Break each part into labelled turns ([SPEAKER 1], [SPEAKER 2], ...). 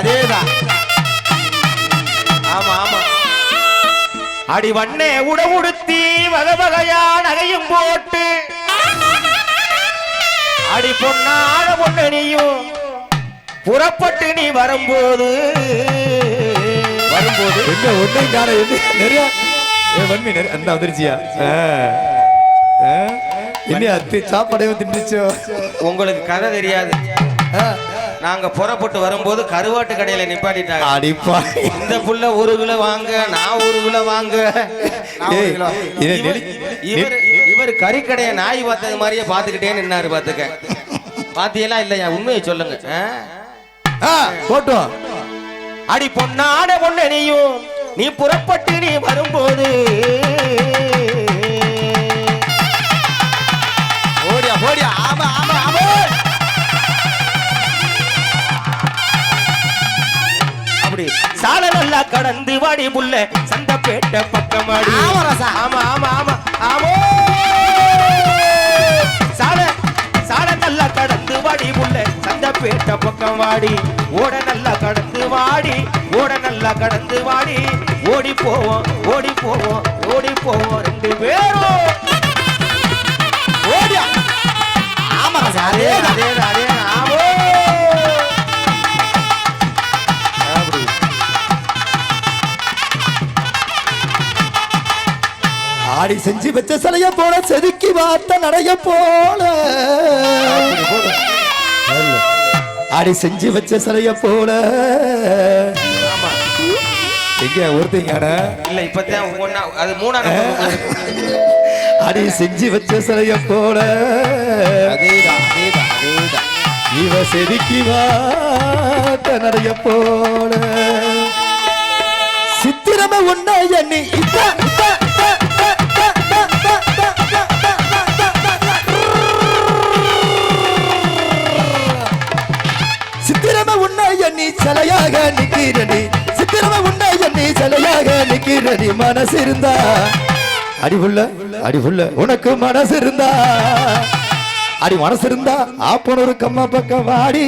[SPEAKER 1] அதேதான். ஆமா ஆமா. அடி வண்ணே உடவுடுத்தி வகை வகையா நகையும் போட்டு அடி பொன்னாட பொண்ணு நீயும் புறப்பட்டு நீ வரும்போது
[SPEAKER 2] என்ன ஒன்றை காண நிறைய வன்மை நிறைய அந்த வந்துருச்சியா என்ன அத்து சாப்பாடையும் தின்னுச்சோ.
[SPEAKER 1] உங்களுக்கு கதை தெரியாது. நாங்க புறப்பட்டு வரும்போது கருவாட்டு கடையில நிப்பாட்டிட்டாங்க.
[SPEAKER 2] அடிப்பா
[SPEAKER 1] இந்த புள்ள 1 கிலோ வாங்க, நான் 1 கிலோ வாங்க. இவர் கறிக்கடைய நாய் பார்த்தது மாதிரியே பாத்துக்கிட்டே நின்னாரு. பாத்துக்க பாத்தியெல்லாம் இல்லையா? உண்மையை சொல்லுங்க.
[SPEAKER 2] போட்டோம்.
[SPEAKER 1] அடி பொன்னாட பொண்ணு நீயும் நீ புறப்பட்டு நீ வரும்போது
[SPEAKER 2] ஓடியா ஓடியா. ஆமா ஆமா ஆமா.
[SPEAKER 1] அப்படி சால நல்லா கடந்து வாடி புள்ள சந்தப்பேட்ட பக்கமாடி. ஆமா ஆமா ஆமா ஆமோ. சால நல்லா கடந்து வாடி புள்ள சந்தப்பேட்ட பக்கம் வாடி. ஓட நல்லா கடந்து வாடி, ஓட நல்லா கடந்து வாடி. ஓடி போவோம் ஓடி போவோம் ஓடி போவோம் 2 பேரும்.
[SPEAKER 2] ஓடியா. ஆமா
[SPEAKER 1] அதே அதே அதே ஆமோ.
[SPEAKER 2] ஆடி செஞ்சு வச்ச சிலைய போல செதுக்கி வார்த்த நடைய போல. ஆடி செஞ்சு வச்ச சிலைய போல. எங்க ஒருத்தங்க
[SPEAKER 1] இல்ல இப்பதான் அது 3ஆவது.
[SPEAKER 2] அடி செஞ்சு வச்ச சிலைய போல.
[SPEAKER 1] அதேதான் அதேதான் அதேதான்.
[SPEAKER 2] இவ செதுக்கி வார்த்த நடைய போல. சித்திரம உன்னை எண்ணி சித்திரம உன்னை எண்ணி சிலையாக நிக்கிறடி. சித்திரம உன்னை எண்ணி சிலையாக நிக்கிறடி. மனசு இருந்தா அடிவுள்ள அடிவுள்ள உனக்கு மனசு இருந்தா அடி மனசு இருந்தா ஆப்பனூரு கம்மா பக்கம் வாடி.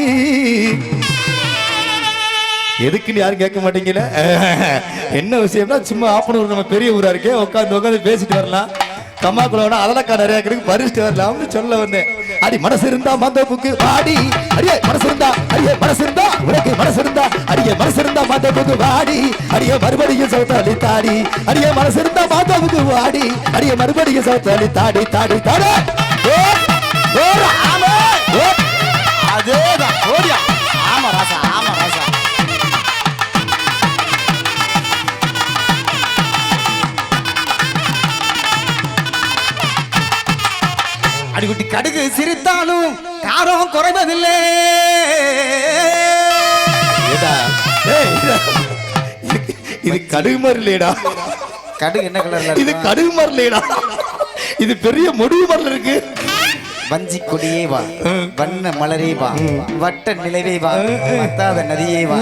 [SPEAKER 2] எதுக்குன்னு யாரும் கேட்க மாட்டீங்கல. என்ன விஷயம்னா சும்மா ஆப்பனூர் நம்ம பெரிய ஊரா இருக்கே உட்காந்து உட்காந்து பேசிட்டு வரலாம். கம்மாக்குள்ள அதெல்லாம் நிறைய கிடைக்கு பறிச்சுட்டு வரலாம்னு சொல்ல வந்தேன். அடி மனசு இருந்தா மாந்தோப்புக்கு வாடி. அடியே மனசு இருந்தா அடியே மனசு இருந்தா உனக்கு மனசு இருந்தா அடியே மனசு இருந்தா மாந்தோப்புக்கு வாடி. அடியே மறுபடியும் சவுத்தாளி தாடி. அடியே மனசு இருந்தா மாந்தோப்புக்கு வாடி. அடியே மறுபடியும் சவுத்தாளி தாடி தாடி தாடி. அதேதான் ஓடியா. ஆமா ராசா ஆமா ராசா. அடிக்குட்டி கடுகு சிரித்தாலும் காரம் குறைவதில்லை. இது கடுகு மாதிரி இல்லையடா.
[SPEAKER 1] கடுகு என்ன கலர்ல?
[SPEAKER 2] இது கடுகு மாதிரி இல்லையடா. இது பெரிய முடிவு மாதிரி இருக்கு.
[SPEAKER 1] வஞ்சி கொடியே வா, வண்ண மலரே வா, வட்ட நிலவே வா, வத்தாத நதியே வா,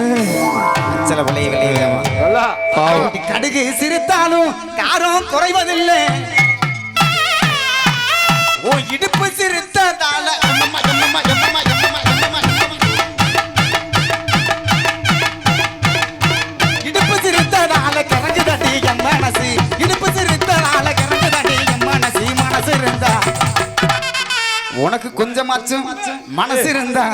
[SPEAKER 1] அச்சல வளைய விளைய வா. கடுகு சிரித்தாலும் காரம் குறைவதில்லை. ஓ இடுப்பு சிரித்ததால இடுப்பு சிரித்ததால கரஞ்சு தட்டி என் மனசு. இடுப்பு சிரித்ததால கரஞ்சு தட்டி என் மனசு. மனசு இருந்தா உனக்கு கொஞ்சமாச்சும் மனசு இருந்தா.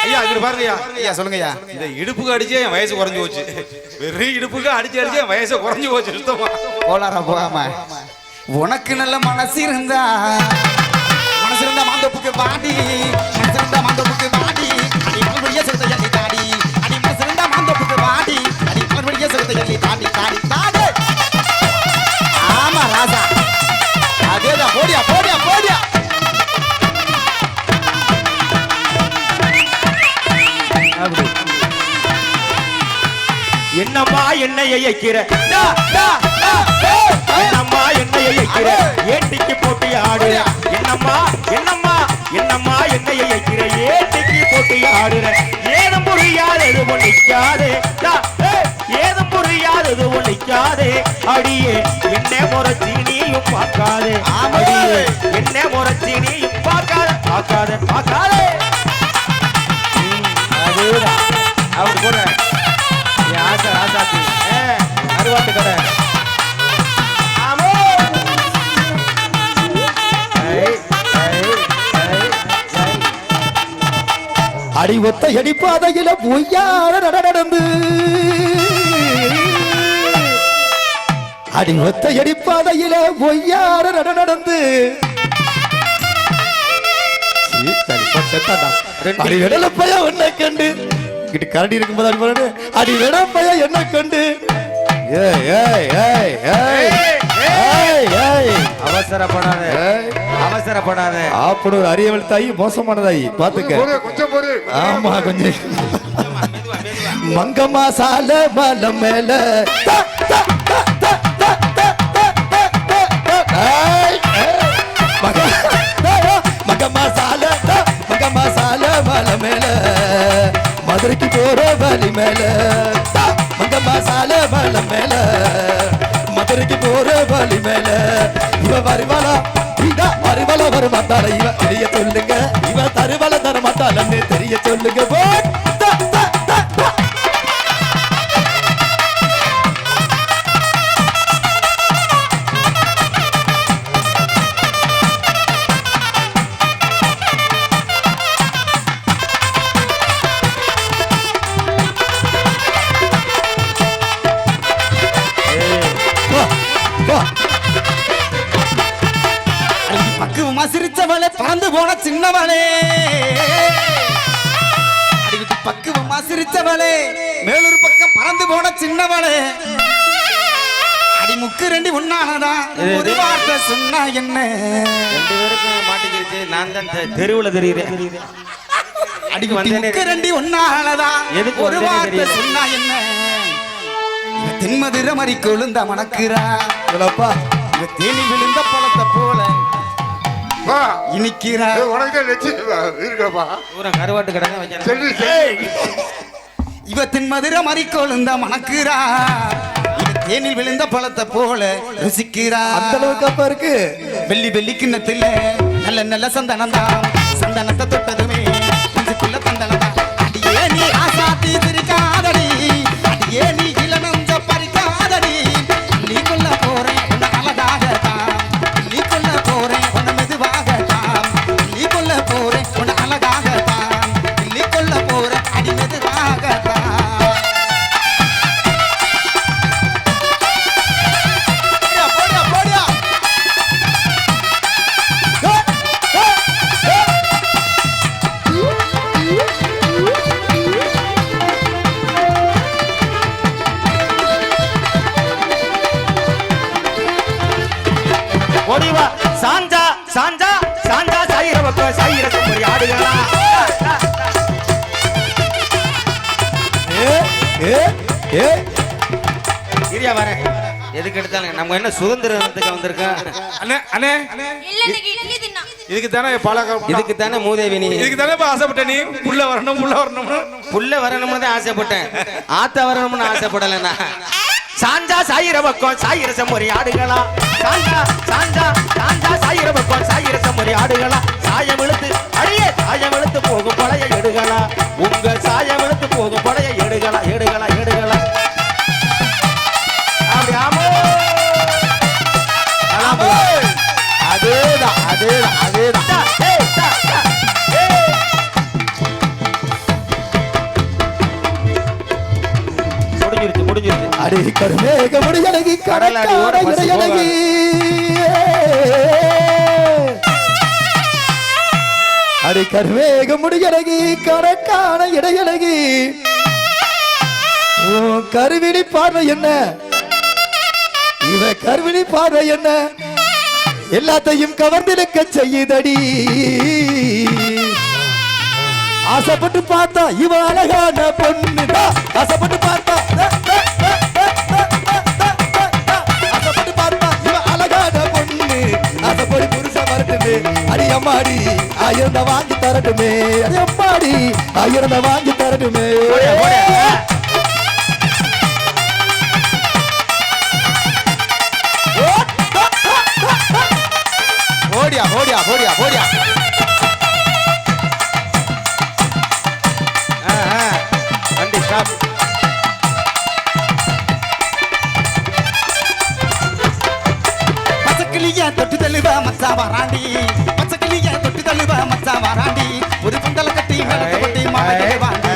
[SPEAKER 3] ஐயா இது பாருங்க
[SPEAKER 1] ஐயா சொல்லுங்கய்யா.
[SPEAKER 3] இந்த இடுப்புக்கு அடிச்சே என் வயசு குறைஞ்சு போச்சு. வெறும் இடுப்புக்கு அடிச்சு அடிச்சே என் வயசு குறைஞ்சு போச்சு. சுத்தமா
[SPEAKER 1] கோளாரா போகாம உனக்கு நல்ல மனசு இருந்தா மாந்தோப்புக்கு வாடி. மனசு இருந்தா மாந்தோப்புக்கு வாடி. அடி மறுபடிய செலுத்த எல்லி தாடி. அடி மனசு இருந்தா மாந்தோப்புக்கு வாடி. அடி மறுபடிய செலுத்த எல்லி தாடி தாடி தாடி. ஆமா ராசா அதேதான். போடியா போடியா போடியா. என்னம்மா என்னைய இயக்கிற, என்னம்மா என்னைய இயக்கிற, ஏட்டிக்கு போட்டி ஆடுற. என்னம்மா என்னம்மா என்னம்மா என்னைய இயக்கிற, ஏட்டிக்கு போட்டி ஆடுற. ஏதும் புரியாதது ஒழிக்காதே, ஏதும் புரியாதது ஒழிக்காதே. அடியே என்ன முறைச்சி நீயும் பார்க்காதே. அடியே என்ன முறைச்சி நீயும் பார்க்காத பார்க்காத பார்க்காதே.
[SPEAKER 4] அதேதான் அப்படி போட என் ஆசை ஆசாத்தி அறுவாட்டு கடை ஆமோ
[SPEAKER 2] அடி ஒத்த அடிப்பாதையில பொய்யார நடந்து அடி ஒத்த அடிப்பாதையில பொய்யார நடந்து அடி விடலப்பைய உன்னை கண்டு இங்கிட்டு கரடி இருக்கும்போது அடி போறாரு அடி விடப்பைய என்ன கண்டு
[SPEAKER 4] அவசரப்படாத அவசரப்படாத
[SPEAKER 2] அப்படி ஒரு அறியவள் தாயி மோசமானதாயி பாத்துக்க
[SPEAKER 3] கொஞ்சம் பொறு
[SPEAKER 2] ஆமா கொஞ்சம் மங்கம்மா சால மலம் மேல மங்கம்மா சால மலம் மேல மதுரைக்கு போற வழி மேல மங்கம்மா சால மலம் மேல மதுரைக்கு போற வழி மேல இவ வருவாளா வருவல வர மாட்டாள இவ தெரிய சொல்லுங்க இவ தருவல தர மாட்டாளன்னு தெரிய சொல்லுங்க
[SPEAKER 1] பக்குவமா சிரிச்சவளே பறந்து போன சின்னவளே அடிக்கிட்டு பக்குவமா சிரிச்சவளே மேலூர் பக்கம் பறந்து போன சின்னவளே அடி முக்கு ரெண்டி உண்ணானதான் ஒரு வார்த்தை சொன்னா என்ன
[SPEAKER 4] ரெண்டு பேருக்கும் மாட்டிக்கிருச்சு நான் தான் தெருவுல தெரியுறேன்
[SPEAKER 1] அடி முக்கு ரெண்டி உண்ணானதான்
[SPEAKER 4] எதுக்கு
[SPEAKER 1] ஒரு வார்த்தை சொன்னா என்ன தென்மதுர மாதிரி கொழுந்த மணக்குறா தேனி விழுந்த பழத்தை போல இனிக்கிறா
[SPEAKER 4] கருவாட்டு கடை
[SPEAKER 1] இவ தென்மதுர மாதிரி கொழுந்த மணக்குறா தேனில் விழுந்த பழத்தை போல ருசிக்கிறா
[SPEAKER 2] அந்த அளவுக்கு அப்பா இருக்கு
[SPEAKER 1] வெள்ளி வெள்ளி கிண்ணத்துல நல்ல நல்ல சந்தனம் தான் சந்தனத்தை தொட்டதுமே நெஞ்சுக்குள்ள தந்தனம் தான் அடியே நீ ஆசாத்தி சிரிக்காதடி அடியே நீ இளநஞ்ச பறிக்காதடி நீ கொல்ல போறேன் உன்னை அழகாகத்தான் நீ கொல்ல போறேன் உன்னை மெதுவாகத்தான் நீ கொல்ல போறேன் உன்னை அழகாகத்தான் நீ கொல்ல போறேன் அடி மெதுவாகத்தான்
[SPEAKER 4] ஓடிவா சாஞ்சா சாஞ்சா சாஞ்சா சாயிர பக்கம் சாயிர சம்பரி ஆடுகளா இரியா வரேன் எதுக்கு எடுத்தாலும் நம்ம என்ன சுதந்திரத்துக்கு வந்திருக்கோம்
[SPEAKER 3] அண்ணே அண்ணே இதுக்கு தானே பாலகம்
[SPEAKER 4] இதுக்கு தானே மூதேவி நீ
[SPEAKER 3] இதுக்கு தானே ஆசைப்பட்ட நீ புள்ள வரணும்
[SPEAKER 4] புள்ள வரணும்னு தான் ஆசைப்பட்டேன் ஆத்தா வரணும்னு ஆசைப்படலண்ணா சாஞ்சா சாயிர பக்கம் சாயிர சம்பரி ஆடுகளா சாஞ்சா சாஞ்சா சாஞ்சா சாயிர பக்கம் சாயிர சம்பரி ஆடுகளா சாயம் இழுத்து அடியே சாயம் இழுத்து போகும் பழைய எடுகளா உங்க சாயம் இழுத்து போகும் பழைய எடுகளா எடுகளா எடுகளா அப்படி ஆமோ
[SPEAKER 2] அதேதான் அதேதான் அதேதான்
[SPEAKER 4] முடிஞ்சிருச்சு
[SPEAKER 2] அடி கருமேக முடியழகி கடலாட இடையழகி அடி கருமேக முடியழகி கடற்கான இடையழகி கருவிழி பார்வை என்ன இவ கருவிழி பார்வை என்ன எல்லாத்தையும் கவர்ந்திருக்க செய்யுதடி ஆசைப்பட்டு பார்த்தா இவ அழகான பொண்ணுதான் ஆசைப்பட்டு பார்த்தா ஆசைப்பட்டு பார்த்தா இவ அழகான பொண்ணு ஆசைப்படி புருஷ வரட்டுமே அடி அம்மாடி ஆயிரந்த வாங்கி தரட்டுமே அடி அம்மாடி ஆயிரந்த வாங்கி தரட்டுமே
[SPEAKER 1] ஓடியா ஓடியா ஓடியா ஓடியா
[SPEAKER 4] சாமி
[SPEAKER 1] பச்சைக்கிளிய தொட்டு தள்ளுவ மச்சா வராண்டி பச்சைக்கிளிய தொட்டு தள்ளுவ மச்சா வராண்டி ஒரு பந்தல கட்டி மேலத்தை கொட்டி மாலை வாண்டி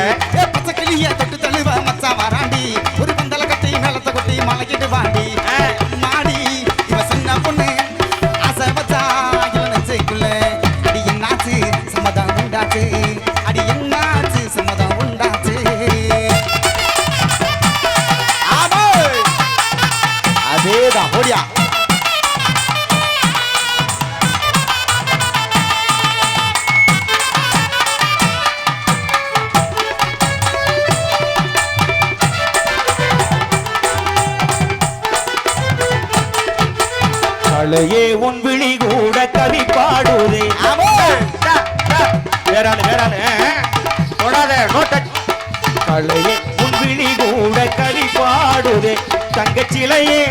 [SPEAKER 1] பச்சைக்கிளிய தொட்டு தள்ளுவ மச்சா வராண்டி ஒரு பந்தல கட்டி மேலத்தை கொட்டி மாலைக்கிட்டு வாண்டி மாடி இவ சின்ன பொண்ணு ஆசை வச்சா இவன் நெஞ்சுக்குள்ள அடி என்னாச்சு சம்மதம் உண்டாச்சு அடி என்னாச்சு சம்மதம் உண்டாச்சு ஆமா அதேதான் ஓடியா
[SPEAKER 4] கலையே உன் விழி கூட கவி பாடுதே வேறானு தொடாத கலையே உன் விழி கூட கவி பாடுதே தங்கச்சிலையே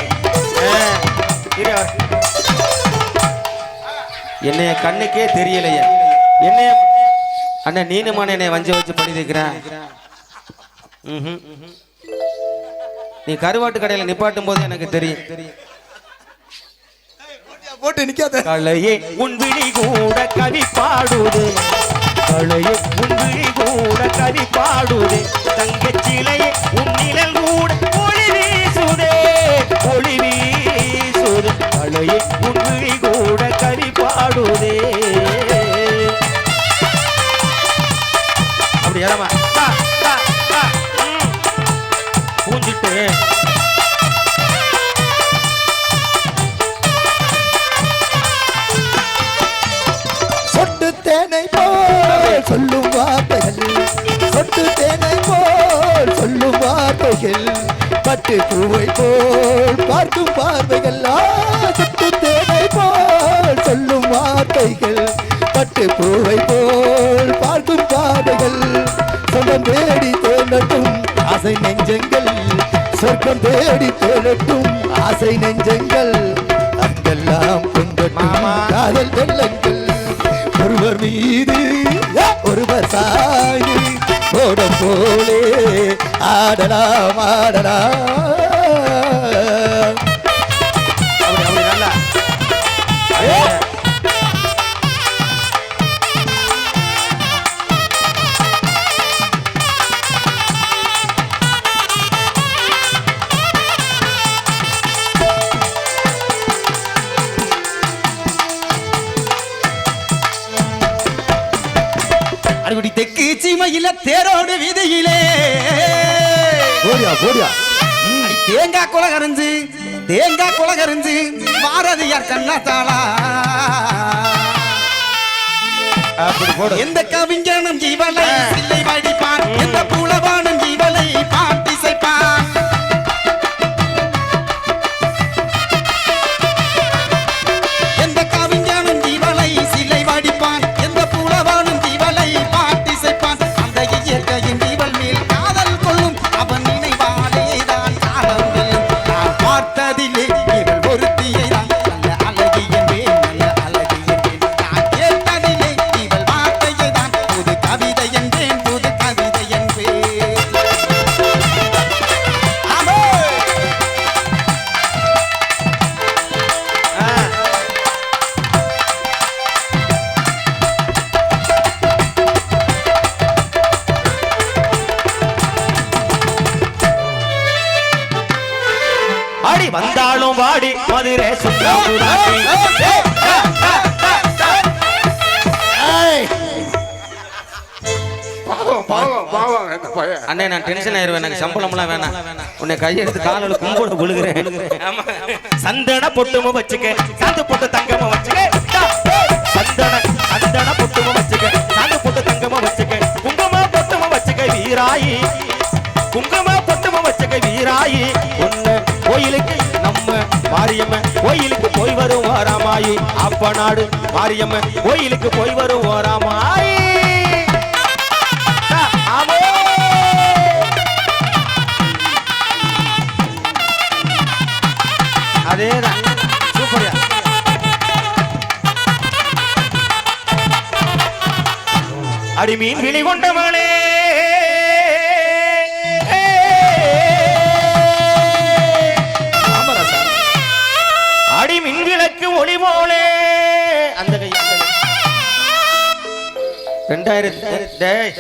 [SPEAKER 4] என்னைய கண்ணுக்கே தெரியலையே என்னைய அண்ணன் நீனுமான என்னைய வஞ்ச வச்சு பண்ணி வைக்கிறேன் நீ கருவாட்டு கடையில நிப்பாட்டும் போது எனக்கு தெரியும்
[SPEAKER 2] போட்டு நிக்காத.
[SPEAKER 4] கலையே உன் விழி கூட கவி பாடுது கலையே உன் விழி கூட கவி பாடுது தங்கச்சிலையே உன் நிழல் கூட ஒளி வீசுதே ஒளி வீசுது கலையே உன் விழி கூட கவி பாடுதே அப்படி ஏறமா பூஞ்சிட்டு
[SPEAKER 2] சொட்டு தேனை போல் சொல்லும் வார்த்தைகள் சொட்டு தேனை போல் சொல்லும் வார்த்தைகள் பட்டு பூவை போல் பார்க்கும் பார்வைகள் சொட்டு தேனை போல் சொல்லும் வார்த்தைகள் பட்டு பூவை போல் பார்க்கும் பார்வைகள் சொந்தம் தேடி தேடட்டும் ஆசை நெஞ்சங்கள் சொர்க்கம் தேடி தேடட்டும் ஆசை நெஞ்சங்கள் அங்கெல்லாம் பொங்கட்டும் காதல் வெள்ளங்கள் ஒருவர் மீது ஒருவர் சாய்ந்து ஓடம் போலே ஆடலாம் ஆடலாம்
[SPEAKER 4] நல்லா
[SPEAKER 1] அறுபடி தெற்கு சீமையில தேரோடு வீதியிலே
[SPEAKER 2] போடியா போடியா
[SPEAKER 1] அடி தேங்காய் குலகரிஞ்சு பாரதியார் கண்ணாத்தாளா
[SPEAKER 4] அப்படி போடு
[SPEAKER 1] எந்த கவிஞனும் இவளை சில்லை வடிப்பான் எந்த புலவானும் இவளை பாட்டிசைப்பான் எந்த கவிஞனும் இவளை சிலை வடிப்பான் எந்த புலவானும் இவளை பாட்டிசைப்பான் அந்த இயற்கையின் இவள் மேல் காதல் கொள்ளும் அவன் நினைவாலே தான் காலம் வெல்லும் நான் பார்த்ததிலே இவள் ஒருத்தியை தான் நல்ல அழகி என்பேன் நல்ல அழகி என்பேன் நான் கேட்டதிலே இவள் வார்த்தையை தான் புது கவிதை என்பேன் புது கவிதை என்பேன் ஆமே
[SPEAKER 4] அடி வந்தாலும் வாடி மதுரை சுற்றுலாட்டி அண்ணே நான் டென்ஷன் ஆயிருவேன் எனக்கு சம்பளம்லாம் வேணாம் உன்னை கையெடுத்து காலில் கும்போடு விழுகிறேன் சந்தன பொட்டுமும் வச்சுக்க சாந்து பொட்டு தங்கமும் வச்சுக்க சந்தன பொட்டுமும் வச்சுக்க சாந்து பொட்டு தங்கமும் வச்சுக்க குங்கும பொட்டுமும் வச்சுக்க வீராயி குங்கும பொட்டுமும் வச்சுக்க வீராயி ஒன்னு கோயிலுக்கு நம்ம மாரியம்ம கோயிலுக்கு போய் வரும் ஓராமாயி அப்ப நாடு மாரியம்ம கோயிலுக்கு போய் வரும் ஓராமாயி அதேதான் சூப்பர்யா அடி மீன் விழி கொண்டவளே டேய்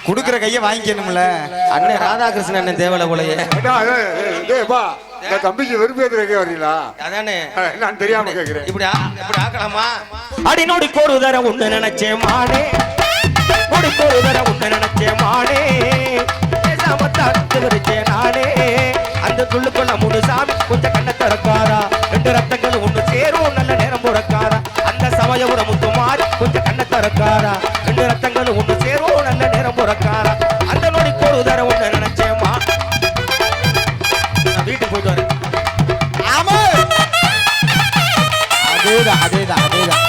[SPEAKER 1] குடுக்குற கையை வாங்கிக்கணும்ல.
[SPEAKER 4] அண்ணன் ராதாகிருஷ்ணன் அண்ணன் தேவலை போலயே.
[SPEAKER 5] தம்பிக்கு விருப்பத்துக்கே வரீங்களா?
[SPEAKER 4] அதானே
[SPEAKER 5] நான் தெரியாம கேக்குறேன்.
[SPEAKER 4] இப்படி ஆக்கலாமா? அடி நோடி கோரு தர உன்ன நினைச்சேன் மானே, நோடி கோரு தர உன்ன நினைச்சேன் மானே, விரிச்சேன் நானே. அந்த துள்ளுக்குள்ள மூணு சாமி கொஞ்சம் கண்ண திறக்காரா, ரெண்டு ரத்தங்கள் ஒண்ணு சேரும் நல்ல நேரம் பிறக்காரா. அந்த சமயபுர முத்து மாறி கொஞ்சம் கண்ண திறக்காரா, ரெண்டு ரத்தங்கள் ஒண்ணு சேரும் நல்ல நேரம் பிறக்காரா. அந்த நோடி கோரு தர உன்ன நினைச்சேம்மா. நான் வீட்டுக்கு போயிட்டு வரேன்.
[SPEAKER 1] ஆமா அதேதான் அதேதான் அதேதான்.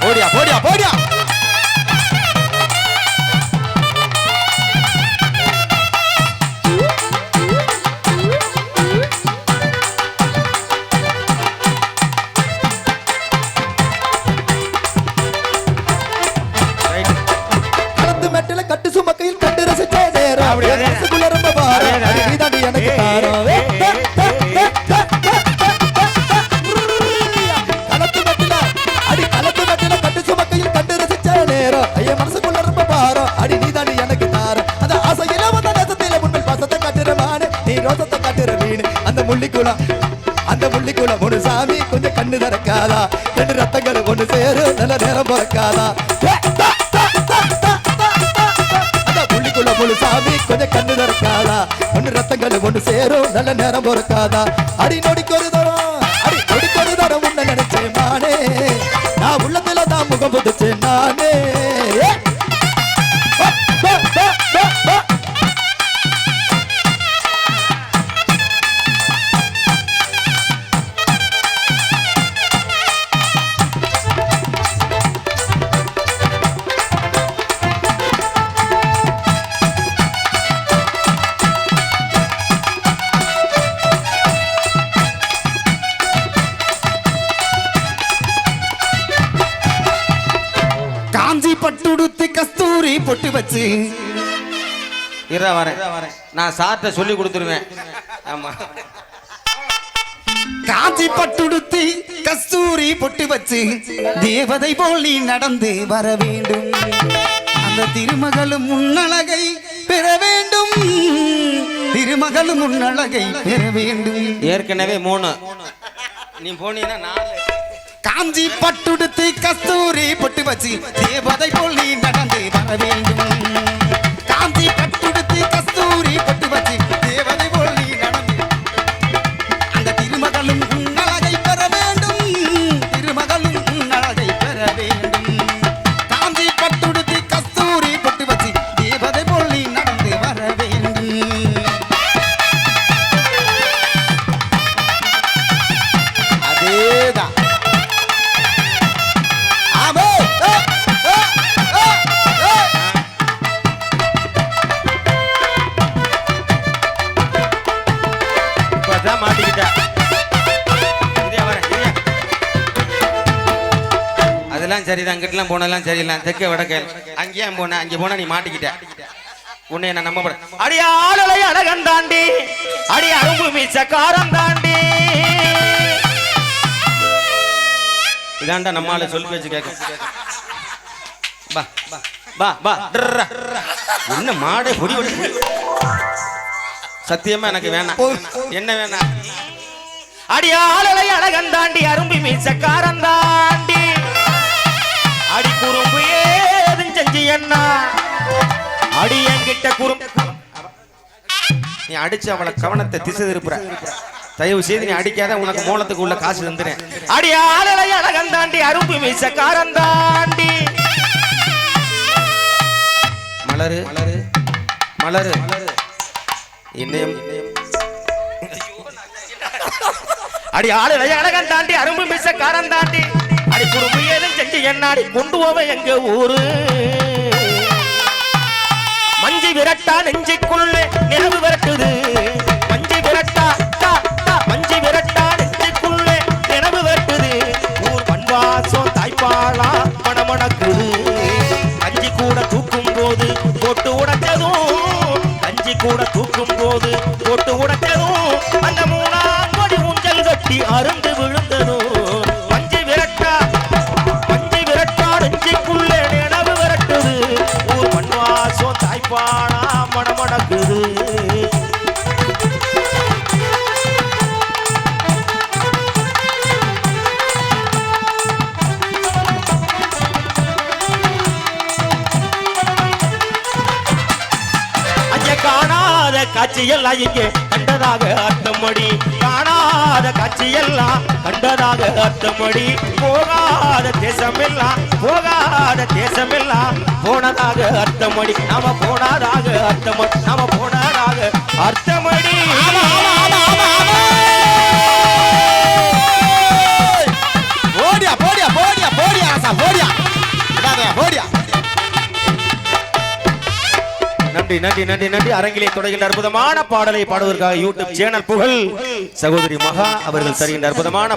[SPEAKER 1] போடியா போடியா போடியா.
[SPEAKER 2] கட்டு சுமக்கையில் கண்டு ரசிச்ச நேரம் மனசுக்குள்ள ரொம்ப பாரம் நீதாண்டி எனக்கு தாரம். களத்து மெட்டில அடி களத்து மெட்டில கட்டு சுமக்கையில் கண்டு ரசிச்ச நேரம் ஐயா மனசுக்குள்ள ரொம்ப பாரம் அடி நீதாண்டி எனக்கு தாரம். அந்த ஆசையில வந்த நேசத்தில முன்பில் பாசத்தை காட்டுற மானு, நீ ரோசத்தை காட்டுற மீன். அந்த முள்ளிக்குளம் ஒரு சாமி கொஞ்சம் கண்ணு திறக்காதா, ரெண்டு ரத்தங்கள் ஒண்ணு சேரு நல்ல நேரம் பிறக்காதா. முழு சாமி கொஞ்சம் கண்ணு திறக்காதா, ஒன்னு ரத்தங்கள் ஒண்ணு சேரும் நல்ல நேரம் பிறக்காதா. அடி நொடிக்கு ஒரு தரம் உன்ன நினைச்சேன் நானே, நான் உள்ளத்துல தான் முகம் புதிச்சேன் நானே.
[SPEAKER 1] பட்டுடுத்து கஸ்தூரி பொட்டு வச்சு
[SPEAKER 4] இரா வரேன். நான் சார்ட்ட சொல்லி கொடுத்துருவேன். ஆமா
[SPEAKER 1] காஞ்சி பட்டுடுத்து கஸ்தூரி பொட்டு வச்சு தேவதை போல் நீ நடந்து வர வேண்டும். அந்த திருமகளும் முன்னழகை பெற வேண்டும், திருமகளும் முன்னழகை பெற வேண்டும்.
[SPEAKER 4] ஏற்கனவே 3 நீ போனீங்கன்னா 4.
[SPEAKER 1] காஞ்சி பட்டுடுத்து கஸ்தூரி பொட்டு வச்சு தேவதை போல் நீ நடந்து வர வேண்டும். காஞ்சி பட்டுடுத்து கஸ்தூரி பொட்டு வச்சு தேவதை போல் நீ நடந்து அந்த திருமகளும் உன்னழகை பெற வேண்டும், திருமகளும் உன்னழகை பெற வேண்டும். காஞ்சி பட்டுடுத்து கஸ்தூரி பொட்டு வச்சு தேவதை போல் நீ நடந்து வர வேண்டும். அதேதான்.
[SPEAKER 4] அதெல்லாம் சரிதான். அங்கிட்டலாம் போனெல்லாம் சரியில்லை. தெற்க வடக்க அங்கேயே போன, அங்கே போனா நீ மாட்டிக்கிட்ட. உன்னை என்ன நம்ப போற. அடி ஆளலை அழகன் தாண்டி, அடி அரும்பு மீசக்காரன் தாண்டி. இதாண்டா நம்மால சொல்லி பேச்சு கேட்க. பா பா பா என்ன மாடே பொடி பொடி. சத்தியமா எனக்கு வேணாம். என்ன வேணாம்? அடி ஆளலை அழகன் தாண்டி அரும்பி மீசக்காரன் தாண்டி. அடி குறும்பு ஏதும் செஞ்சு என்ன அடி என்கிட்ட குறும்பு. நீ அடிச்சு அவளை கவனத்தை திசை திருப்புற. தயவு செய்து நீ அடிக்காத, உனக்கு மூலத்துக்கு உள்ள காசு தந்துறேன். அடி ஆளலை அழகன் தாண்டி அரும்பு மீசக்காரன் தாண்டி. மலரு மலரு மலரு என்னையும் அடி ஆளலை அழகன் தாண்டி அரும்பு மீசக்காரன் தாண்டி. அடி குறும்பு ஏதும் செஞ்சு என்னாடி கொண்டு போவ எங்க ஊரு. மஞ்சி விரட்டா நெஞ்சிக்குள்ளே நிலவு விரட்டுது. மஞ்சி விரட்டா மஞ்சி விரட்டா நெஞ்சிக்குள்ளே நிலவு விரட்டுது. ஊர் பண்பாசம் தாய்ப்பாளா மணமணக்குது. கஞ்சி கூட தூக்கும் போது போட்டு உடைச்சதும், கஞ்சி கூட தூக்கும் போது போட்டு உடைச்சதும், அந்த 3ஆம் கொடி ஊஞ்சல் கட்டி அருந்து விழுந்ததும். மஞ்சி விரட்டா காட்சியெல்லாம் இங்கே கண்டதாக அர்த்தமடி காணாத காட்சியெல்லாம் கண்டதாக அர்த்தமடி போகாத தேசமெல்லாம் போனதாக அர்த்தமடி நாம போனதாக அர்த்தமடி நாம போனதாக அர்த்தமடி
[SPEAKER 1] போடியா போடியா போடியா போடியா ஆசா போடியா போடியா.
[SPEAKER 4] நன்றி நன்றி நன்றி நன்றி. அரங்கிலே தொடர்கின்ற அற்புதமான பாடலை பாடுவதற்காக யூடியூப் சேனல் புகழ் சகோதரி மகா அவர்கள் தருகின்ற அற்புதமான